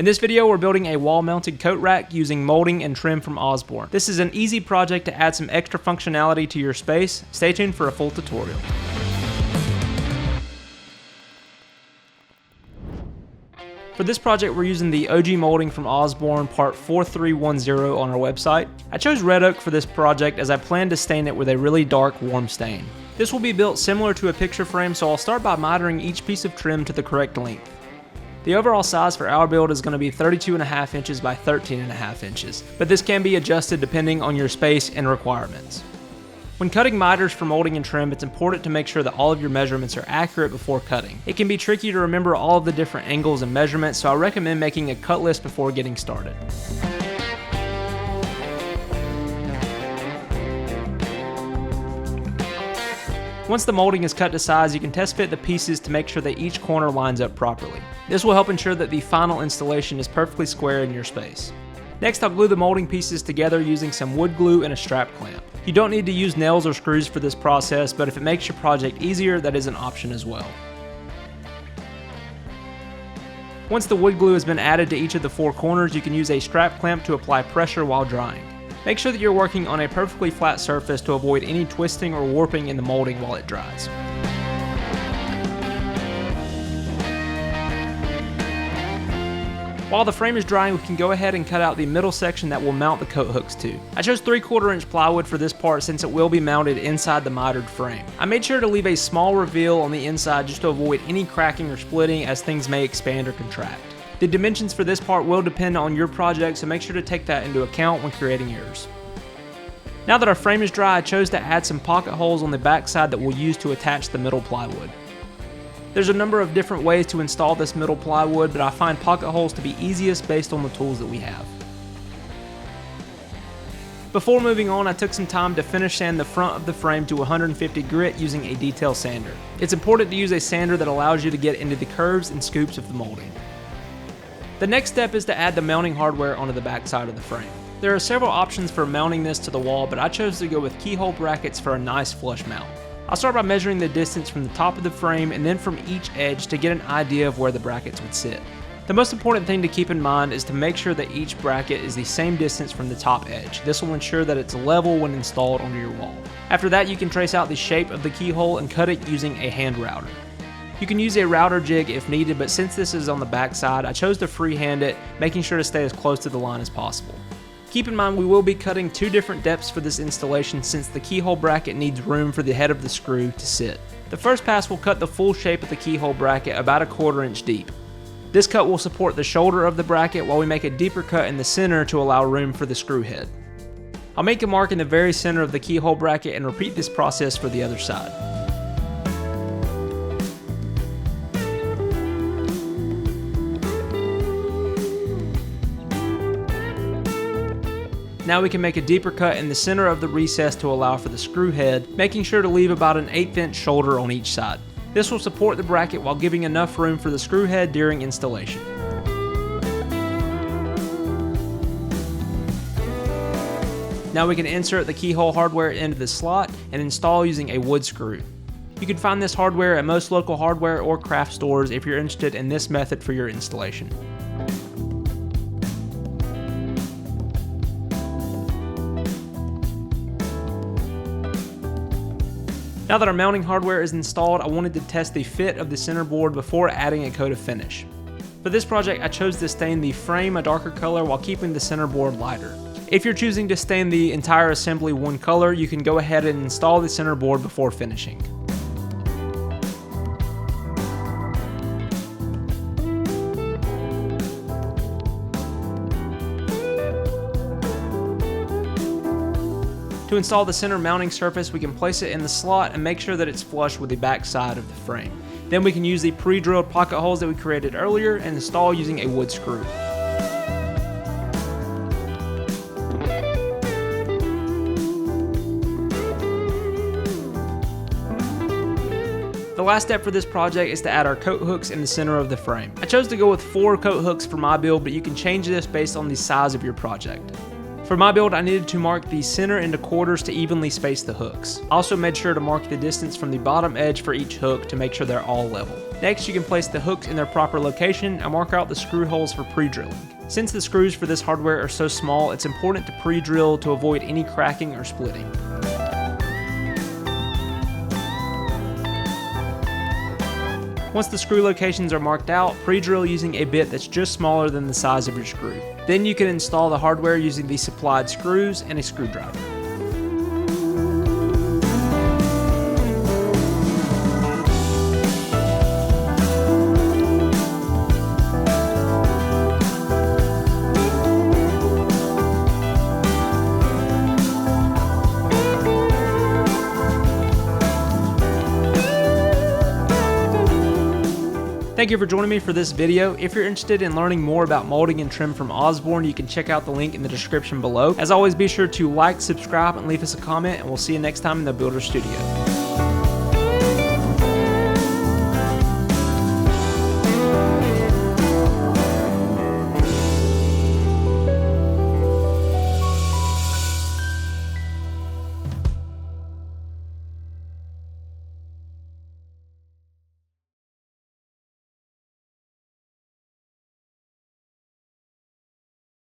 In this video, we're building a wall-mounted coat rack using molding and trim from Osborne. This is an easy project to add some extra functionality to your space. Stay tuned for a full tutorial. For this project, we're using the OG molding from Osborne part 4310 on our website. I chose red oak for this project as I plan to stain it with a really dark, warm stain. This will be built similar to a picture frame, so I'll start by mitering each piece of trim to the correct length. The overall size for our build is going to be 32.5 inches by 13.5 inches, but this can be adjusted depending on your space and requirements. When cutting miters for molding and trim, it's important to make sure that all of your measurements are accurate before cutting. It can be tricky to remember all of the different angles and measurements, so I recommend making a cut list before getting started. Once the molding is cut to size, you can test fit the pieces to make sure that each corner lines up properly. This will help ensure that the final installation is perfectly square in your space. Next, I'll glue the molding pieces together using some wood glue and a strap clamp. You don't need to use nails or screws for this process, but if it makes your project easier, that is an option as well. Once the wood glue has been added to each of the four corners, you can use a strap clamp to apply pressure while drying. Make sure that you're working on a perfectly flat surface to avoid any twisting or warping in the molding while it dries. While the frame is drying, we can go ahead and cut out the middle section that we'll mount the coat hooks to. I chose 3/4 inch plywood for this part since it will be mounted inside the mitered frame. I made sure to leave a small reveal on the inside just to avoid any cracking or splitting as things may expand or contract. The dimensions for this part will depend on your project, so make sure to take that into account when creating yours. Now that our frame is dry, I chose to add some pocket holes on the back side that we'll use to attach the middle plywood. There's a number of different ways to install this middle plywood, but I find pocket holes to be easiest based on the tools that we have. Before moving on, I took some time to finish sand the front of the frame to 150 grit using a detail sander. It's important to use a sander that allows you to get into the curves and scoops of the molding. The next step is to add the mounting hardware onto the back side of the frame. There are several options for mounting this to the wall, but I chose to go with Keyhole Brackets for a nice flush mount. I'll start by measuring the distance from the top of the frame and then from each edge to get an idea of where the brackets would sit. The most important thing to keep in mind is to make sure that each bracket is the same distance from the top edge. This will ensure that it's level when installed onto your wall. After that, you can trace out the shape of the keyhole and cut it using a hand router. You can use a router jig if needed, but since this is on the back side, I chose to freehand it, making sure to stay as close to the line as possible. Keep in mind we will be cutting two different depths for this installation since the keyhole bracket needs room for the head of the screw to sit. The first pass will cut the full shape of the keyhole bracket about 1/4 inch deep. This cut will support the shoulder of the bracket while we make a deeper cut in the center to allow room for the screw head. I'll make a mark in the very center of the keyhole bracket and repeat this process for the other side. Now we can make a deeper cut in the center of the recess to allow for the screw head, making sure to leave about an 1/8 inch shoulder on each side. This will support the bracket while giving enough room for the screw head during installation. Now we can insert the keyhole hardware into the slot and install using a wood screw. You can find this hardware at most local hardware or craft stores if you're interested in this method for your installation. Now that our mounting hardware is installed, I wanted to test the fit of the center board before adding a coat of finish. For this project, I chose to stain the frame a darker color while keeping the center board lighter. If you're choosing to stain the entire assembly one color, you can go ahead and install the center board before finishing. To install the center mounting surface, we can place it in the slot and make sure that it's flush with the back side of the frame. Then we can use the pre-drilled pocket holes that we created earlier and install using a wood screw. The last step for this project is to add our coat hooks in the center of the frame. I chose to go with 4 coat hooks for my build, but you can change this based on the size of your project. For my build, I needed to mark the center into quarters to evenly space the hooks. I also made sure to mark the distance from the bottom edge for each hook to make sure they're all level. Next, you can place the hooks in their proper location and mark out the screw holes for pre-drilling. Since the screws for this hardware are so small, it's important to pre-drill to avoid any cracking or splitting. Once the screw locations are marked out, pre-drill using a bit that's just smaller than the size of your screw. Then you can install the hardware using the supplied screws and a screwdriver. Thank you for joining me for this video. If you're interested in learning more about molding and trim from Osborne, you can check out the link in the description below. As always, be sure to like, subscribe, and leave us a comment, and we'll see you next time in the Builder Studio.